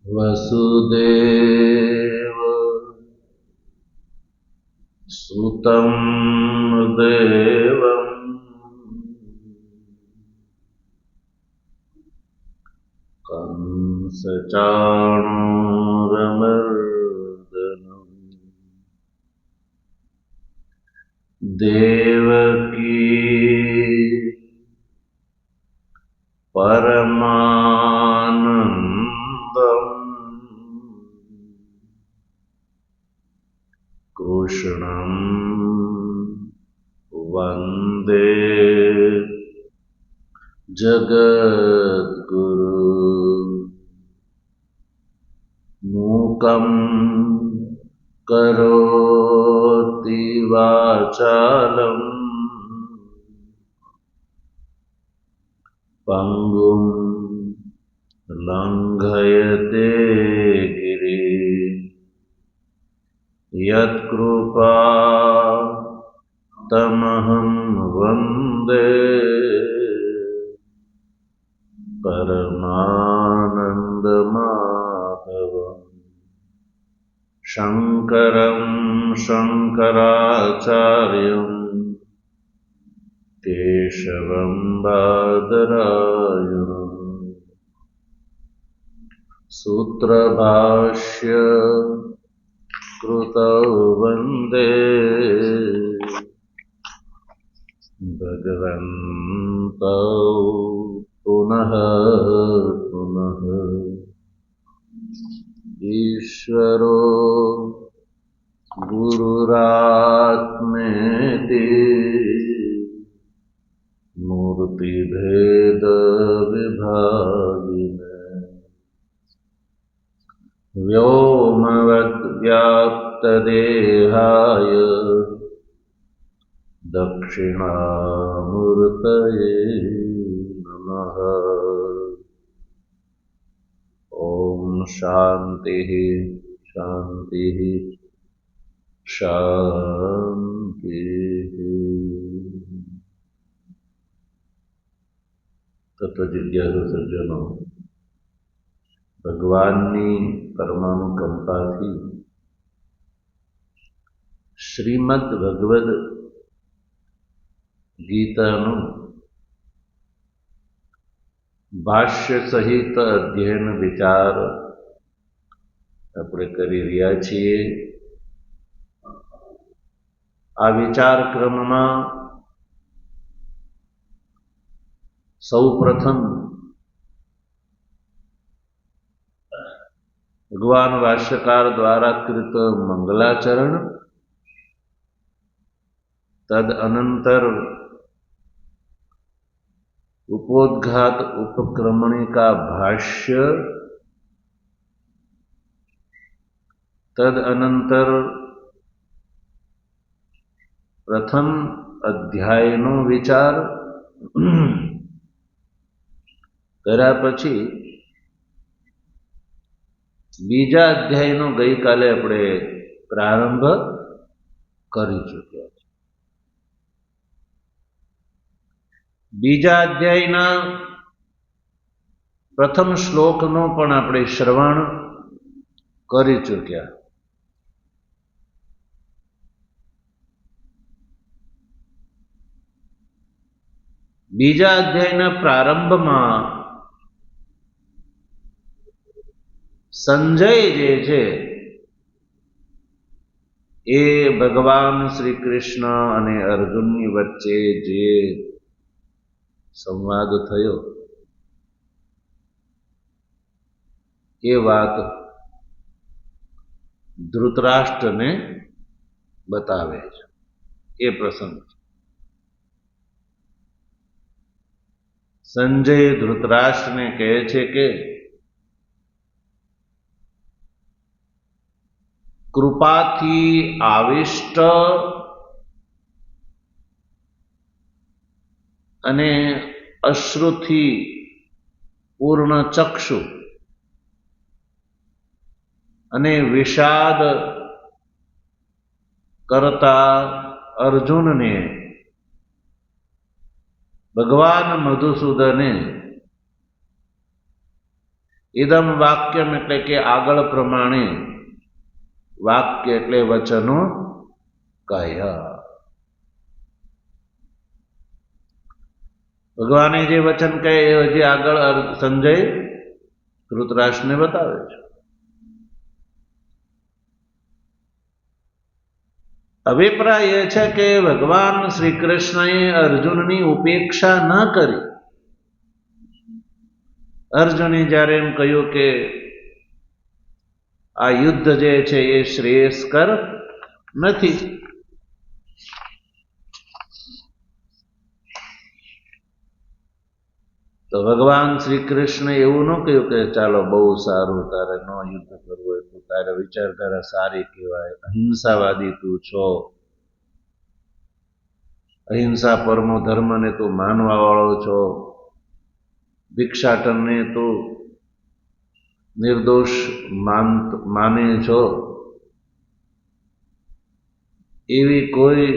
वसुदेव सुतं देवं कंसचाणूरमर्दनम् देवकी परमानन्दम् कृष्णं वन्दे जगद्गुरु मूकं करोति वाचालं पंगुं लंघयते गिरिं यत्कृपा तमहं वन्दे परमानन्दमाधवम् शङ्करं शङ्कराचार्यं केशवं बादरायणम् सूत्रभाष्य कृतौ वन्दे भगवन्तौ पुनः पुनः ईश्वरो गुरुरात्मेति मूर्तिभेदविभागिने व्योमवद्व्याप्तदेहाय दक्षिणामूर्तये नमः। ओम शांति शांति शांति। तत्वजिज्ञासु सज्जनो, भगवाननी परमानुकंपाथी श्रीमद् भगवद गीताનું ભાષ્ય સહિત અધ્યયન વિચાર આપણે કરી રહ્યા છીએ। આ વિચાર ક્રમમાં સૌપ્રથમ ભગવાન ભાષ્યકાર દ્વારા કૃત મંગલાચરણ, તદ અનંતર उपोद्घात उपक्रमणिका भाष्य, तद अनंतर प्रथम अध्यायनो विचार कर्या पछी बीजा अध्यायनो गई काले अपने प्रारंभ करी चुक्या। बीजा अध्यायना प्रथम श्लोकनो पण आपणे श्रवण करी चुक्या। बीजा अध्यायना प्रारंभमां संजय जे छे ए भगवान श्री कृष्ण अने अर्जुननी वच्चे जे संवाद थयो ए बात धृतराष्ट्र ने बतावे छे। ए प्रसंग संजय धृतराष्ट्र ने कहे छे के कृपाथी आविष्ट अने अश्रुथी पूर्ण चक्षु अने विषाद करता अर्जुन ने भगवान मधुसूदने ઇદમ વાક્યમ એટલે કે આગળ પ્રમાણે, વાક્ય એટલે વચનો કહ્યા. ભગવાને જે વચન કહે એ હજી આગળ સંજય ધૃતરાષ્ટ્રને બતાવે છે. અભિપ્રાય એ છે કે ભગવાન શ્રી કૃષ્ણએ અર્જુનની ઉપેક્ષા ન કરી. અર્જુને જ્યારે એમ કહ્યું કે આ યુદ્ધ જે છે એ શ્રેયસ્કર નથી, તો ભગવાન શ્રી કૃષ્ણ એવું ન કહ્યું કે ચાલો બહુ સારું, તારે ન યુદ્ધ કરવું હોય તો તારે વિચારધારા સારી કહેવાય, અહિંસાવાદી તું છો, અહિંસા પરમો ધર્મને તું માનવા વાળો છો, ભિક્ષાટનને તું નિર્દોષ માને છો, એવી કોઈ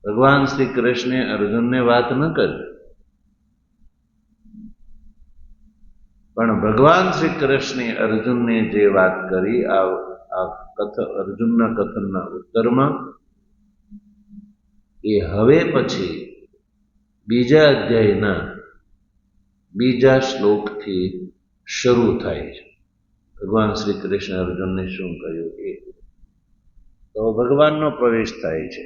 ભગવાન શ્રી કૃષ્ણે અર્જુનને વાત ન કરી. પણ ભગવાન શ્રી કૃષ્ણે અર્જુનને જે વાત કરી આ અર્જુનના કથનના ઉત્તરમાં, એ હવે પછી બીજા અધ્યાયના બીજા શ્લોકથી શરૂ થાય છે. ભગવાન શ્રી કૃષ્ણ અર્જુનને શું કહ્યું એ તો ભગવાનનો પ્રવેશ થાય છે.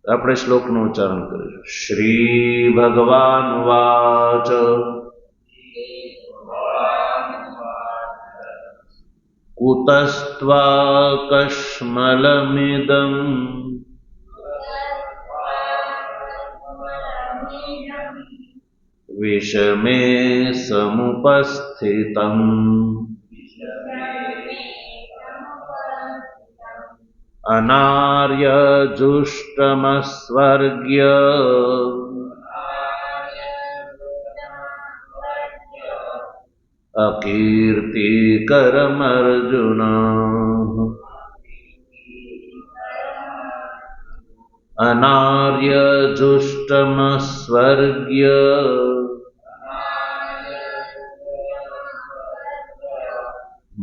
આપણે શ્લોકનું ઉચ્ચારણ કરીશું. શ્રી ભગવાન વાચ કુતસ્ત્વા કશ્મલમિદં વિષમે સમુપસ્થિતં અનાર્ય જુષ્ટમસ્વર્ગ્ય અકીર્તિકરમર્જુન અનાર્ય જુષ્ટમસ્વર્ગ્ય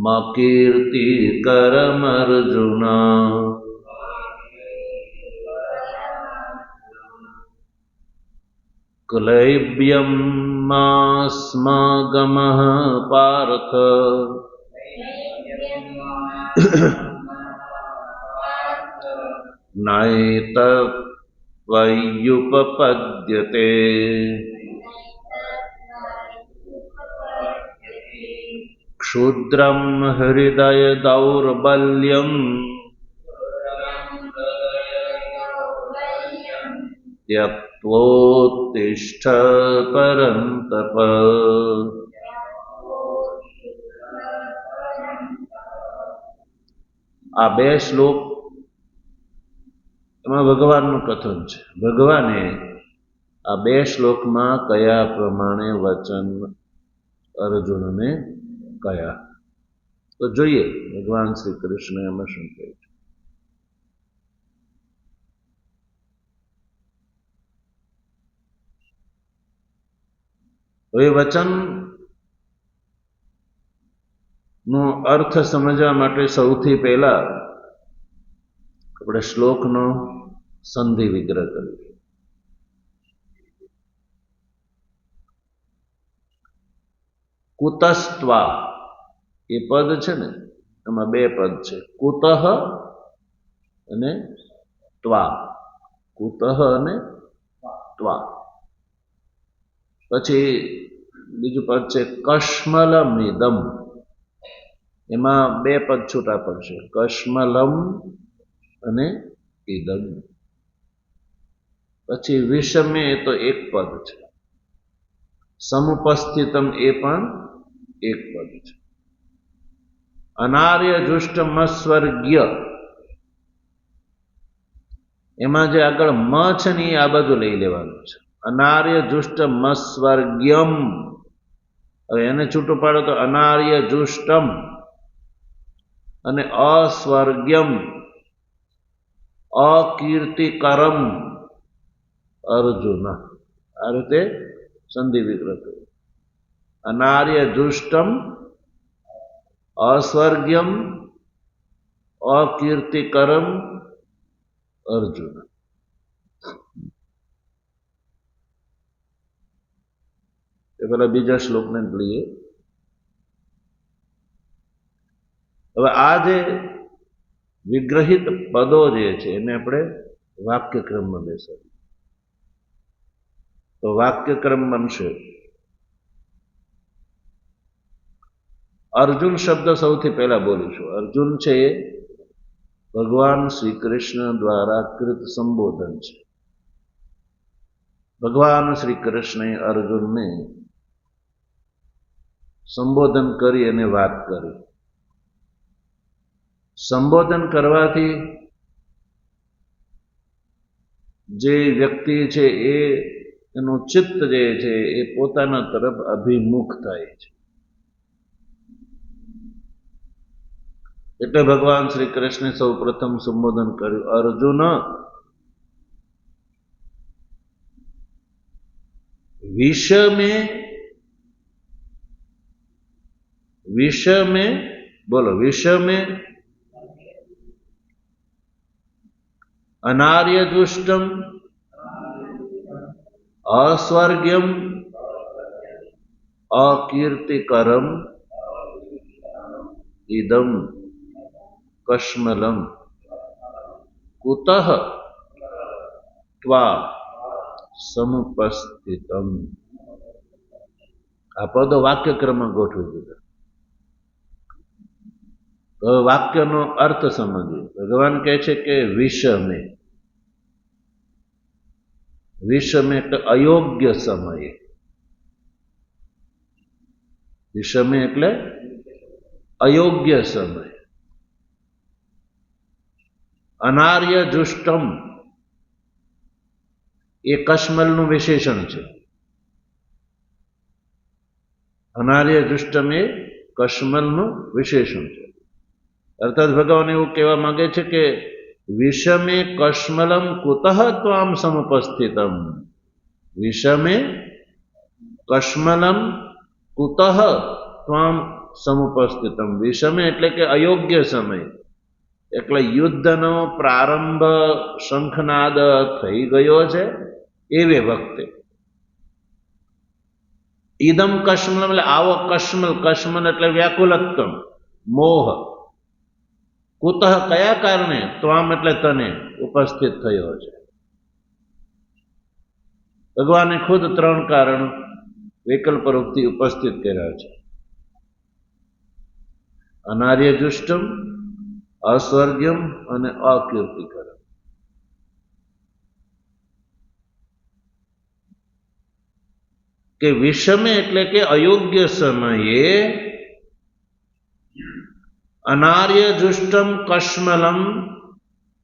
મકીર્તિકરમર્જુન ક્લૈબ્યં માસ્મગમઃ પાર્થ નૈતત્વય્યુપપદ્યતે ક્ષુદ્રં હૃદય દૌર્બલ્યં ત્યક્ત્વોત્તિષ્ઠ પરંતપ. આ બે શ્લોક એમાં ભગવાનનું કથન છે. ભગવાને આ બે શ્લોકમાં કયા પ્રમાણે વચન અર્જુનને કયા, તો જોઈએ ભગવાન શ્રી કૃષ્ણ એમાં શું કહે છે. તો એ વચન નો અર્થ સમજવા માટે સૌથી પહેલા આપણે શ્લોકનો સંધિ વિગ્રહ કરીશું. કુતસ્ત્વા એ પદ છે ને, એમાં બે પદ છે, કુતઃ અને ત્વા. કુતઃ અને ત્વા. પછી બીજું પદ છે કશ્મલમિદમ, એમાં બે પદ છૂટા પડશે, કશ્મલમ અને ઇદમ. પછી વિષમે તો એક પદ છે, સમુપસ્થિતમ એ પણ એક પદ છે. અનાર્ય જુષ્ટમસ્વર્ગ્ય, એમાં જે આગળ મ છે ને એ આ બધું લઈ લેવાનું છે. અનાર્ય જુષ્ટમસ્વર્ગ્યમ, હવે એને છૂટું પાડો તો અનાર્ય જુષ્ટમ અને અસ્વર્ગ્યમ અકીર્તિકરમ અર્જુન. આ રીતે સંધિ વિગ્રહ થયો. અનાર્ય દુષ્ટમ अस्वर्ग्यम अकीर्तिकरम अर्जुन. એ પેલા બીજા શ્લોકને લઈએ. હવે આ જે વિગ્રહિત પદો જે છે એને આપણે વાક્યક્રમમાં બેસાડીએ તો વાક્યક્રમ બનશે. અર્જુન શબ્દ સૌથી પહેલા બોલીશું. અર્જુન છે એ ભગવાન શ્રી કૃષ્ણ દ્વારા કૃત સંબોધન છે. ભગવાન શ્રી કૃષ્ણે અર્જુનને સંબોધન કરી અને વાત કરી. સંબોધન કરવાથી જે વ્યક્તિ છે એનું ચિત્ત જે છે એ પોતાના તરફ અભિમુખ થાય છે. એટલે ભગવાન શ્રી કૃષ્ણે સૌ પ્રથમ સંબોધન કર્યું, અર્જુન વિષ में बोलो, विष में अनार्य दुष्टम अस्वर्ग्यम अकीर्तिकरम इदम कश्मलम कुतः त्वा समुपस्थितम. આ પદો વાક્યક્રમમાં ગોઠવી દીધા. તો વાક્યનો અર્થ સમજીએ. ભગવાન કહે છે કે વિષમે એટલે અયોગ્ય સમયે. વિષમે એટલે અયોગ્ય સમય. અનાર્ય દુષ્ટમ એ કશ્મલનું વિશેષણ છે. અનાર્ય દુષ્ટમ એ કશ્મલનું વિશેષણ છે. અર્થાત ભગવાન એવું કહેવા માંગે છે કે વિષમે કશ્મલમ કુતઃ ત્વામ સમુપસ્થિતમ. વિષમે કશ્મલમ કુતઃ ત્વામ સમુપસ્થિતમ. વિષમે એટલે કે અયોગ્ય સમય, એટલે યુદ્ધનો પ્રારંભ શંખનાદ થઈ ગયો છે એવે વખતે. ઈદમ કશ્મલ એટલે આવો કશ્મલ. કશ્મલ એટલે વ્યાકુલત્વમ, મોહ. કુતઃ કયા કારણે, ત્વામ એટલે તને, ઉપસ્થિત થયો છે. ભગવાને ખુદ 3 કારણ વિકલ્પ રૂપથી ઉપસ્થિત કર્યા છે. અનાર્ય દુષ્ટમ, अस्वर्ग्यम અને અકીર્તિકરમ. કે વિષમે એટલે કે અયોગ્ય સમયે અનાર્ય દુષ્ટમ કશ્મલમ,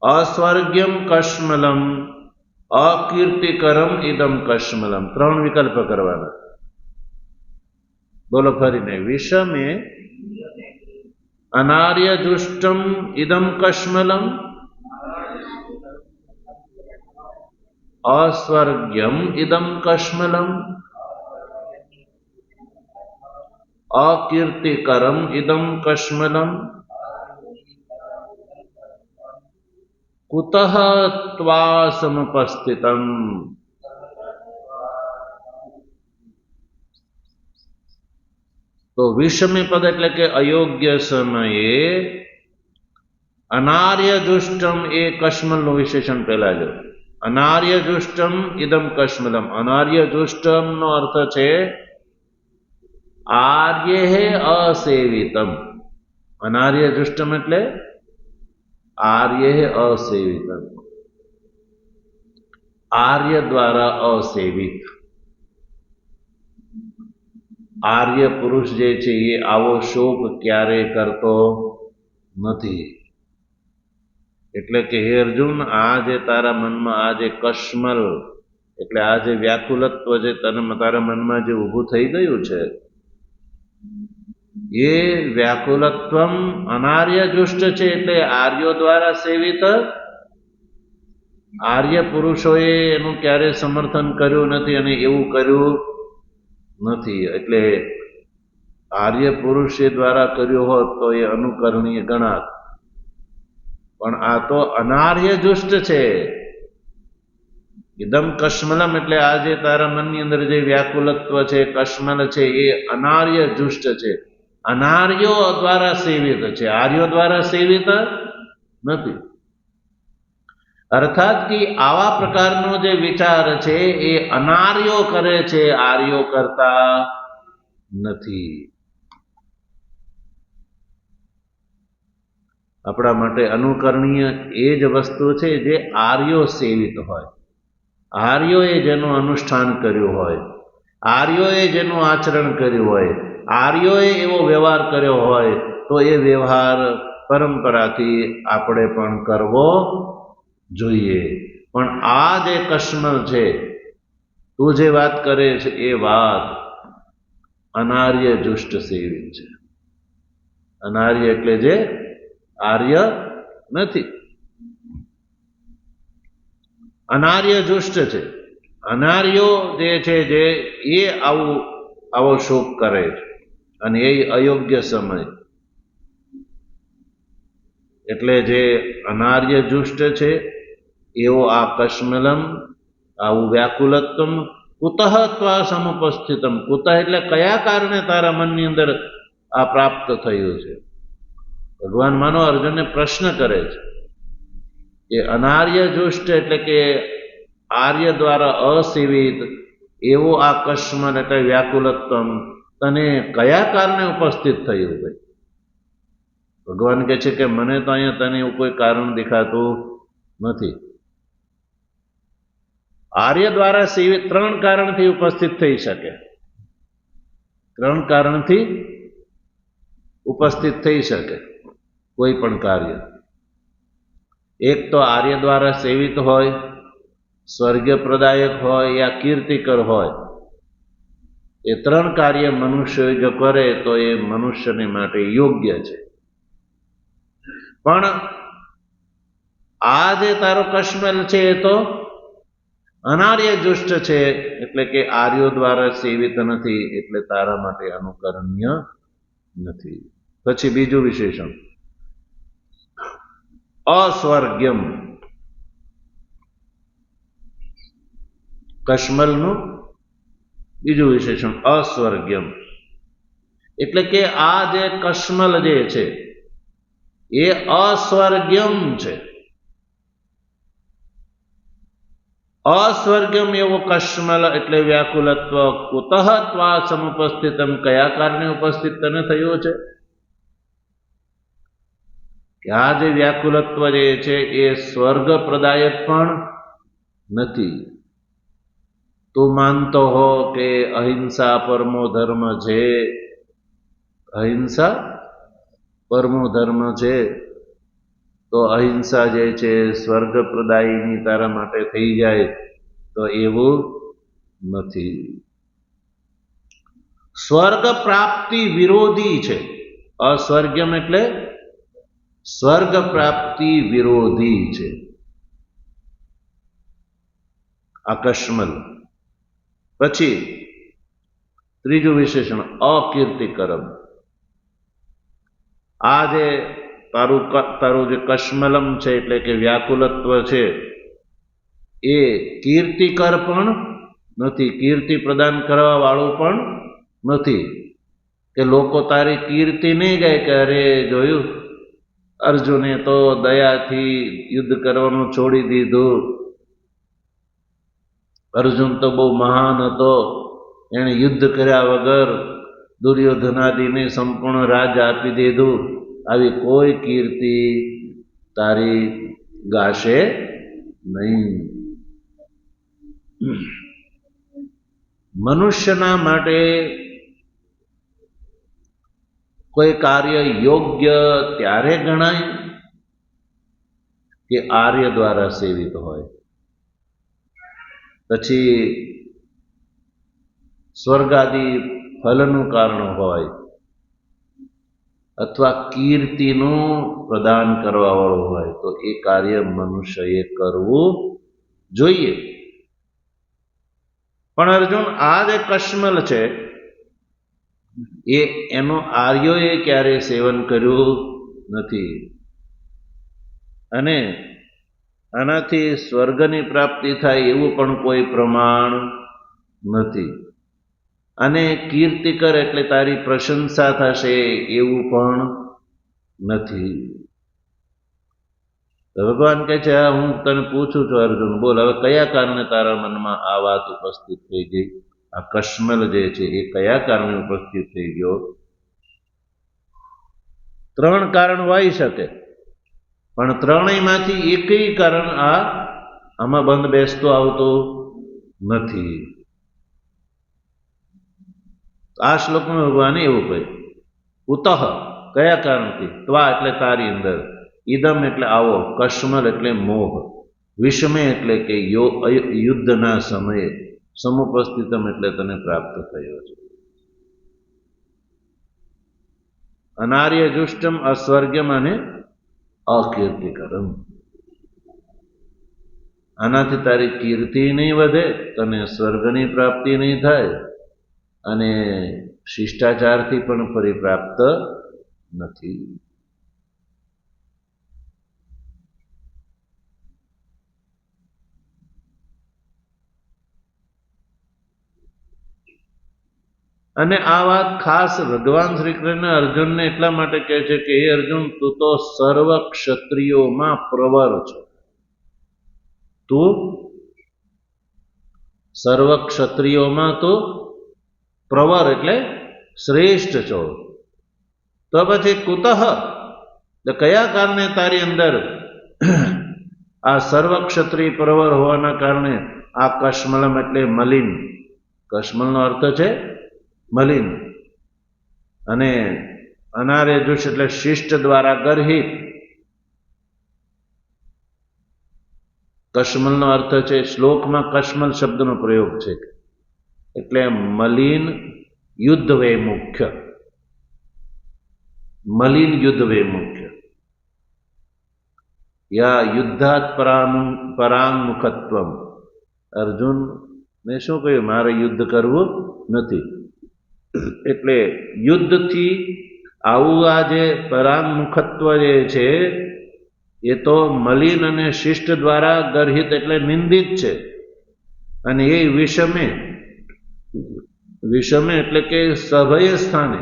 अस्वर्ग्यम કશ્મલમ, અકીર્તિકરમ ઇદમ કશ્મલમ. 3 વિકલ્પ કરવાના. બોલો ફરીને. વિષમે अनार्य दुष्टम इदम कश्मलम, अस्वर्ग्यम इदम कश्मलम, अकीर्तिकरम इदम कश्मलम, कुतः त्वा समुपस्थितम. તો વિષમે પદ એટલે કે અયોગ્ય સમયે. અનાર્ય દુષ્ટમ એ કશ્મલનું વિશેષણ પહેલા જો. અનાર્ય દુષ્ટમ ઇદમ કશ્મલમ. અનાર્ય દુષ્ટમ નો અર્થ છે આર્યે અસેવિતમ. અનાર્ય દુષ્ટમ એટલે આર્યે અસેવિતમ, આર્ય દ્વારા અસેવિત. આર્ય પુરુષ જે છે એ આવો શોક ક્યારે કરતો નથી. એટલે કે હે અર્જુન, આ જે તારા મનમાં આ જે કશ્મલ એટલે આ જે વ્યાકુલત્વ જે તારા મનમાં જે ઊભું થઈ ગયું છે એ વ્યાકુલત્વમ અનાર્ય દુષ્ટ છે. એટલે આર્યો દ્વારા સેવિત. આર્ય પુરુષોએ એનું ક્યારે સમર્થન કર્યું નથી અને એવું કર્યું નથી. એટલે આર્ય પુરુષે દ્વારા કર્યો હોત તો એ અનુકરણીય ગણાત, પણ આ તો અનાર્ય દુષ્ટ છે. ઇદમ કશ્મલમ એટલે આ જે તારા મનની અંદર જે વ્યાકુલત્વ છે, કશ્મલ છે, એ અનાર્ય દુષ્ટ છે, અનાર્યો દ્વારા સેવિત છે, આર્યો દ્વારા સેવિત નથી. અર્થાત કે આવા પ્રકારનો જે વિચાર છે એ અનાર્યો કરે છે, આર્યો કરતા નથી. આપણા માટે અનુકરણીય એ જ વસ્તુ છે જે આર્યો સેવિત હોય, આર્યોએ જેનું અનુષ્ઠાન કર્યું હોય, આર્યોએ જેનું આચરણ કર્યું હોય, આર્યોએ એવો વ્યવહાર કર્યો હોય, તો એ વ્યવહાર પરંપરાથી આપણે પણ કરવો જોઈએ. પણ આ જે કશ્મલ છે, તું જે વાત કરે છે એ વાત અનાર્ય દુષ્ટ સેવિત છે. અનાર્ય એટલે જે આર્ય નથી, અનાર્ય દુષ્ટ છે. અનાર્યો જે છે જે એ આવો શોક કરે છે, અને એ અયોગ્ય સમય. એટલે જે અનાર્ય દુષ્ટ છે એવો આ કશ્મલમ, આવું વ્યાકુલત્વમ, કુતઃ ત્વા સમુપસ્થિતમ. કુતઃ એટલે કયા કારણે તારા મનની અંદર આ પ્રાપ્ત થયું છે. ભગવાન માનો અર્જુનને પ્રશ્ન કરે છે કે અનાર્ય દુષ્ટ એટલે કે આર્ય દ્વારા અસેવિત એવો આ કશ્મલ એટલે વ્યાકુલત્વમ તને કયા કારણે ઉપસ્થિત થયું? ભાઈ ભગવાન કહે છે કે મને તો અહીંયા તને એવું કોઈ કારણ દેખાતું નથી. આર્ય દ્વારા સેવિત 3 કારણથી ઉપસ્થિત થઈ શકે, 3 કારણથી ઉપસ્થિત થઈ શકે કોઈ પણ કાર્ય. એક તો આર્ય દ્વારા સેવિત હોય, સ્વર્ગીય પ્રદાયક હોય યા કીર્તિકર હોય. એ 3 કાર્ય મનુષ્ય જો કરે તો એ મનુષ્યને માટે યોગ્ય છે. પણ આ જે તારો કશ્મલ છે એ તો અનાર્ય દુષ્ટ છે, એટલે કે આર્યો દ્વારા સેવિત નથી, એટલે તારા માટે અનુકરણીય નથી. પછી બીજું વિશેષણ અસ્વર્ગ્યમ. કશ્મલનું બીજું વિશેષણ અસ્વર્ગ્યમ, એટલે કે આ જે કશ્મલ જે છે એ અસ્વર્ગ્યમ છે. અસ્વર્ગ્યમ એવો કશ્મલ એટલે વ્યાકુલત્વ. કુતઃ ત્વા સમુપસ્થિતમ, કયા કારણે ઉપસ્થિત તને થયું છે? કે આ જે વ્યાકુલત્વ જે છે એ સ્વર્ગ પ્રદાયક પણ નથી. તું માનતો હો કે અહિંસા પરમો ધર્મ છે, અહિંસા પરમો ધર્મ છે, તો અહિંસા જે છે સ્વર્ગ પ્રદાયની તારા માટે થઈ જાય, તો એવું નથી. સ્વર્ગ પ્રાપ્તિ વિરોધી છે. અસ્વર્ગ્યમ એટલે સ્વર્ગ પ્રાપ્તિ વિરોધી છે આ કશ્મલ. પછી ત્રીજું વિશેષણ અકીર્તિકરમ. આ જે તારું જે કશ્મલમ છે એટલે કે વ્યાકુલત્વ છે એ કીર્તિકર પણ નથી, કીર્તિ પ્રદાન કરવા વાળું પણ નથી. કે લોકો તારી કીર્તિ નહીં ગાય કે અરે જોયું અર્જુને તો દયાથી યુદ્ધ કરવાનું છોડી દીધું, અર્જુન તો બહુ મહાન હતો, એણે યુદ્ધ કર્યા વગર દુર્યોધનાદિને સંપૂર્ણ રાજ આપી દીધું. આવી કોઈ કીર્તિ તારી ગાશે નહીં. મનુષ્યના માટે કોઈ કાર્ય યોગ્ય ત્યારે ગણાય કે આર્ય દ્વારા સેવિત હોય, પછી સ્વર્ગાદી ફલનું કારણ હોય, અથવા કીર્તિનું પ્રદાન કરવા વાળું હોય, તો એ કાર્ય મનુષ્યએ કરવું જોઈએ. પણ અર્જુન આ જે કશ્મલ છે એનો આર્યોએ ક્યારેય સેવન કર્યું નથી. અને આનાથી સ્વર્ગની પ્રાપ્તિ થાય એવું પણ કોઈ પ્રમાણ નથી. અને કીર્તિકર એટલે તારી પ્રશંસા થશે એવું પણ નથી. ભગવાન કહે છે, હું તને પૂછું છું અર્જુન, બોલ હવે કયા કારણે તારા મનમાં આ વાત ઉપસ્થિત થઈ ગઈ? આ કશ્મલ જે છે એ કયા કારણે ઉપસ્થિત થઈ ગયો? 3 કારણ હોઈ શકે, પણ ત્રણેયમાંથી એકય કારણ આમાં બંધ બેસતો આવતો નથી. આ શ્લોકમાં ભગવાને એવું કહ્યું, કુતઃ કયા કારણથી, ત્વા એટલે તારી અંદર, ઇદમ એટલે આવો, કશ્મલ એટલે મોહ, વિષમે એટલે કે યુદ્ધના સમયે, સમુપસ્થિતમ એટલે તને પ્રાપ્ત થયો છે. અનાર્ય જુષ્ટમ અસ્વર્ગ્યમ અને અકીર્તિકરમ. આનાથી તારી કીર્તિ નહીં વધે, તને સ્વર્ગની પ્રાપ્તિ નહીં થાય, અને શિષ્ટાચારથી પણ પરિપ્રાપ્ત નથી. અને આ વાત ખાસ ભગવાન શ્રી કૃષ્ણ અર્જુનને એટલા માટે કહે છે કે હે અર્જુન, તું તો સર્વ ક્ષત્રિયોમાં પ્રવર છો. તું સર્વ ક્ષત્રિયોમાં તો પ્રવર એટલે શ્રેષ્ઠ છો. તો પછી કુતઃ, કયા કારણે તારી અંદર આ સર્વ ક્ષત્રિય પ્રવર હોવાના કારણે આ કશ્મલમ એટલે મલિન, કશ્મલનો અર્થ છે મલિન, અને અનાર્ય જુષ એટલે શિષ્ટ દ્વારા ગર્હિત. કશ્મલનો અર્થ છે, શ્લોકમાં કશ્મલ શબ્દનો પ્રયોગ છે એટલે મલિન યુદ્ધ વૈમુખ્ય, મલિન યુદ્ધ વૈમુખ્ય, યા યુદ્ધાત પરાંગમુખત્વમ. અર્જુન ને શું કહ્યું? મારે યુદ્ધ કરવું નથી. એટલે યુદ્ધથી આવું આ જે પરાંગમુખત્વ જે છે એ તો મલિન અને શિષ્ટ દ્વારા ગર્હિત એટલે નિંદિત છે. અને એ વિષમે, વિષમે એટલે કે સભય સ્થાને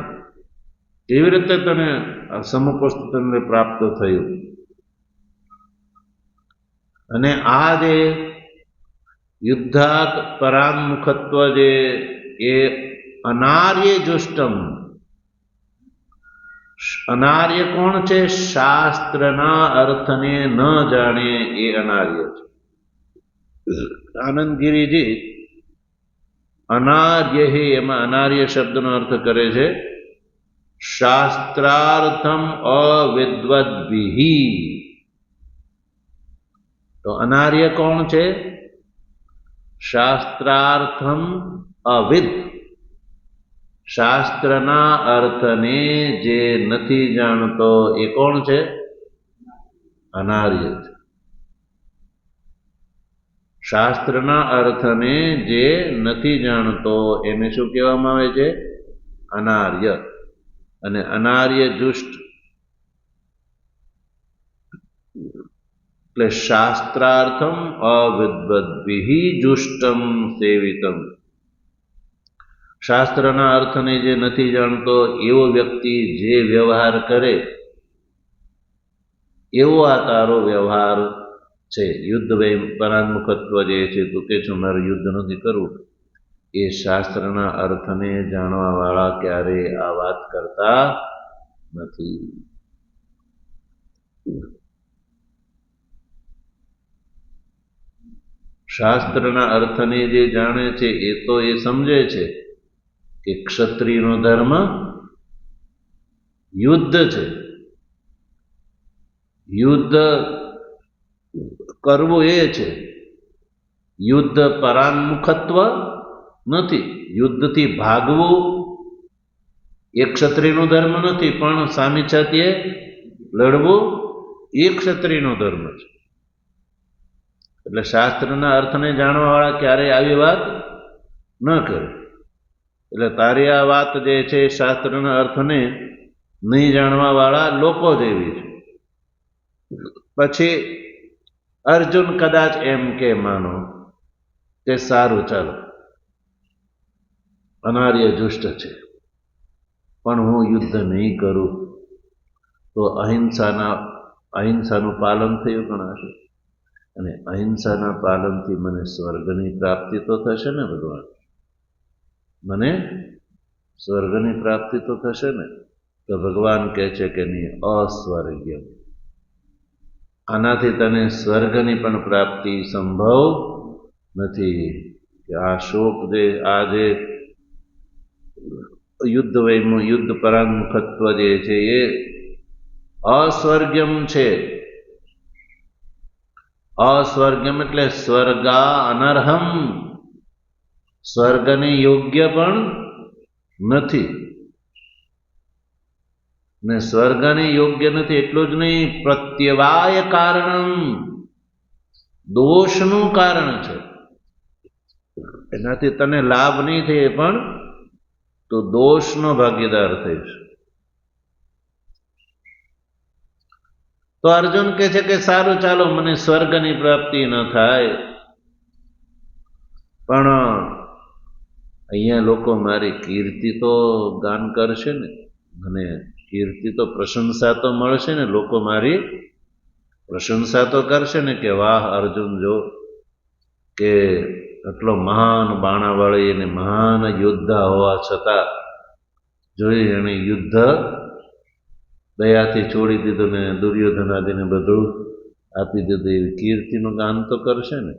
કેવી રીતે તને સમુપસ્થિતને પ્રાપ્ત થયું? અને આ જે યુદ્ધાત પરાંગમુખત્વ જે એ અનાર્ય જુષ્ટમ, અનાર્ય કોણ છે? શાસ્ત્રના અર્થને ન જાણે એ અનાર્ય છે. આનંદગીરીજી અનાર્ય હે એમાં અનાર્ય શબ્દનો અર્થ કરે છે શાસ્ત્રાર્થમ અવિદ્વદ્ભિઃ. તો અનાર્ય કોણ છે? શાસ્ત્રાર્થમ અવિદ, શાસ્ત્રના અર્થને જે નથી જાણતો એ કોણ છે? અનાર્ય છે. શાસ્ત્રના અર્થને જે નથી જાણતો એને શું કહેવામાં આવે છે? અનાર્ય. અને અનાર્ય જુષ્ટ એટલે શાસ્ત્રાર્થમ અવિદ્વદ્ભિઃ જુષ્ટમ સેવિતમ. શાસ્ત્રના અર્થને જે નથી જાણતો એવો વ્યક્તિ જે વ્યવહાર કરે એવો આ તારો વ્યવહાર છે. યુદ્ધ પરાંગમુખત્વ જે છે, તું કે છો મારે યુદ્ધ નથી કરવું, એ શાસ્ત્રના અર્થને જાણવા વાળા ક્યારેય આ વાત કરતા નથી. શાસ્ત્રના અર્થને જે જાણે છે એ તો એ સમજે છે કે ક્ષત્રિયનો ધર્મ યુદ્ધ છે. યુદ્ધ કરવું એ છે, યુદ્ધ પરાંગમુખત્વ નથી. યુદ્ધથી ભાગવું એ ક્ષત્રિયનો ધર્મ નથી, પણ સામી છાતીએ લડવું એ ક્ષત્રિયનો ધર્મ છે. એટલે શાસ્ત્રના અર્થને જાણવા વાળા ક્યારેય આવી વાત ન કરે. એટલે તારી આ વાત જે છે શાસ્ત્રના અર્થને નહીં જાણવા વાળા લોકો જેવી છે. પછી અર્જુન કદાચ એમ કે માનો કે સારું ચાલો અનાર્ય દુષ્ટ છે પણ હું યુદ્ધ નહીં કરું તો અહિંસાનું પાલન થયું ગણાશે, અને અહિંસાના પાલનથી મને સ્વર્ગની પ્રાપ્તિ તો થશે ને ભગવાન, મને સ્વર્ગની પ્રાપ્તિ તો થશે ને. તો ભગવાન કહે છે કે નહીં, અસ્વર્ગ્ય, આનાથી તને સ્વર્ગની પણ પ્રાપ્તિ સંભવ નથી. કે આ શોક આ જે યુદ્ધ પરાંગમુખત્વ જે છે એ અસ્વર્ગ્યમ છે. અસ્વર્ગ્યમ એટલે સ્વર્ગા અનર્હમ, સ્વર્ગને યોગ્ય પણ નથી. ને સ્વર્ગને યોગ્ય નથી એટલું જ નહીં, પ્રત્યવાય કારણમ, દોષનું કારણ છે. એનાથી તને લાભ નહીં થાય પણ તો દોષનો ભાગીદાર થઈશ. તો અર્જુન કહે છે કે સારું ચાલો મને સ્વર્ગની પ્રાપ્તિ ન થાય, પણ અહીંયા લોકો મારી કીર્તિ તો ગાન કરશે ને, મને કીર્તિ તો પ્રશંસા તો મળશે ને, લોકો મારી પ્રશંસા તો કરશે ને કે વાહ અર્જુન જો કે એટલો મહાન બાણાવાળી અને મહાન યોદ્ધા હોવા છતાં જોઈ એને યુદ્ધ દયાથી છોડી દીધું ને દુર્યોધનાદિને બધું આપી દીધું, એવી કીર્તિનું ગાન તો કરશે ને.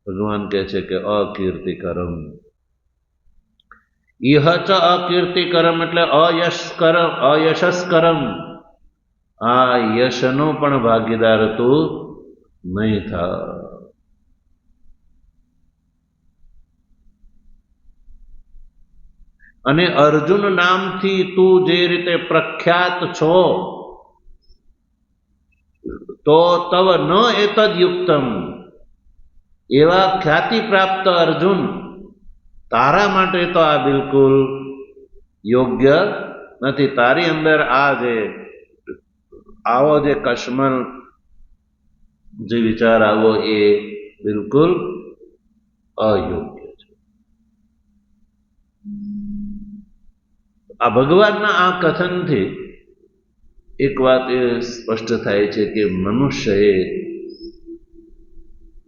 ભગવાન કહે છે કે અકીર્તિકરમ, ઇહ ચ અકીર્તિકરમ એટલે અયશસ્કરમ, આ યશનો પણ ભાગીદાર તું નહીં થા. અને અર્જુન નામથી તું જે રીતે પ્રખ્યાત છો તો તવ ન એતદ યુક્તમ, એવા ખ્યાતિ પ્રાપ્ત અર્જુન તારા માટે તો આ બિલકુલ યોગ્ય નથી. તારી અંદર આવો જે કશ્મલ જે વિચાર આવો એ બિલકુલ અયોગ્ય છે. આ ભગવાનના આ કથનથી એક વાત એ સ્પષ્ટ થાય છે કે મનુષ્યએ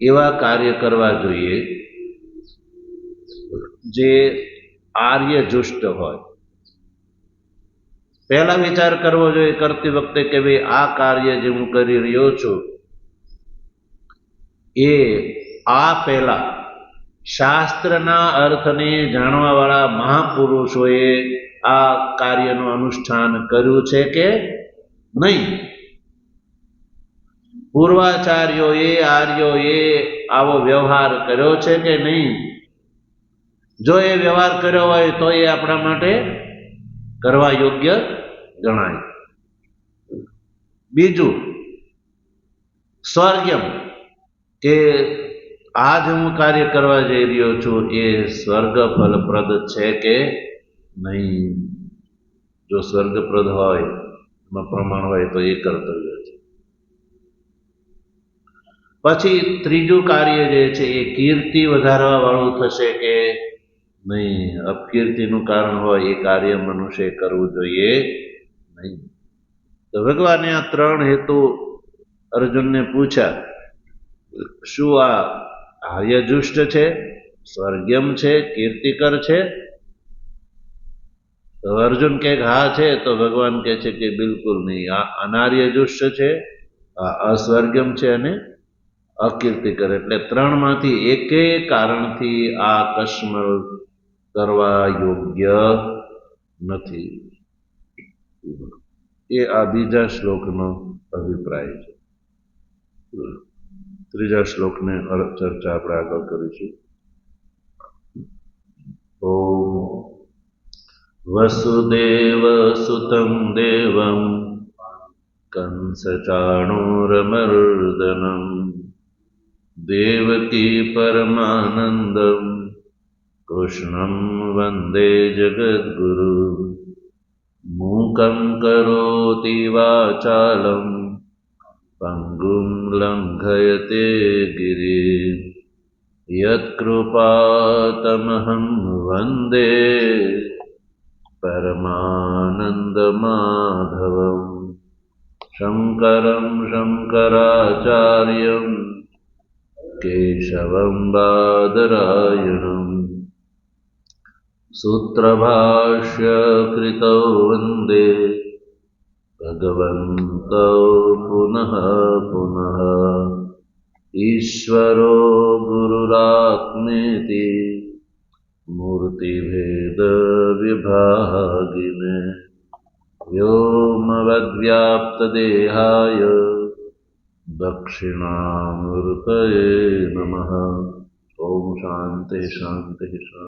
એવા કાર્ય કરવા જોઈએ જે આર્યજુષ્ટ હોય. પહેલા વિચાર કરવો જોઈએ કરતી વખતે કે ભાઈ આ કાર્ય જે હું કરી રહ્યો છું એ આ પહેલા શાસ્ત્રના અર્થને જાણવા વાળા મહાપુરુષોએ આ કાર્યનું અનુષ્ઠાન કર્યું છે કે નહીં, પૂર્વાચાર્યોએ આર્યોએ આવો વ્યવહાર કર્યો છે કે નહીં. જો એ વ્યવહાર કર્યો હોય તો એ આપણા માટે કરવા યોગ્ય ગણાય. બીજું સ્વર્ગમ, કે આ જે હું કાર્ય કરવા જઈ રહ્યો છું એ સ્વર્ગ ફલપ્રદ છે કે નહીં. જો સ્વર્ગપ્રદ હોય એમાં પ્રમાણ હોય તો એ કર્તવ્ય છે. પછી ત્રીજું કાર્ય જે છે એ કીર્તિ વધારવા વાળું થશે કે નહીં. અપકીર્તિનું કારણ હોય એ કાર્ય મનુષ્ય કરવું જોઈએ નહીં. તો ભગવાને આ ત્રણ હેતુ અર્જુનને પૂછ્યા, શું આ આર્યજુષ્ટ છે, સ્વર્ગમ છે, કીર્તિકર છે? તો અર્જુન કહે હા છે. તો ભગવાન કહે છે કે બિલકુલ નહીં, આ અનાર્યજુષ્ટ છે, આ અસ્વર્ગમ છે અને અકીર્તિકર. એટલે ત્રણમાંથી એકે કારણથી આ કશ્મલ કરવા યોગ્ય નથી. એ આ બીજા શ્લોકનો અભિપ્રાય છે. ત્રીજા શ્લોકને ચર્ચા આપણે આગળ કરીશું. ઓમ વસુદેવ સુતં દેવં કંસચાણૂરમર્દનમ દેવકી પરમાનંદમ कृष्णं वन्दे जगद्गुरु मूकं करोति वाचालं पङ्गुं लङ्घयते गिरिं यत्कृपातमहं वन्दे परमानन्दमाधवम् शङ्करं शङ्कराचार्यं केशवं बादरायणम् सूत्रभाष्यकृतौ वन्दे भगवन्तौ पुनः पुनः ईश्वरो गुरुरात्मेति मूर्तिभेदविभागिने व्योमवद्व्याप्तदेहाय दक्षिणामूर्तये नमः। ॐ शान्तिः शान्तिः शान्तिः।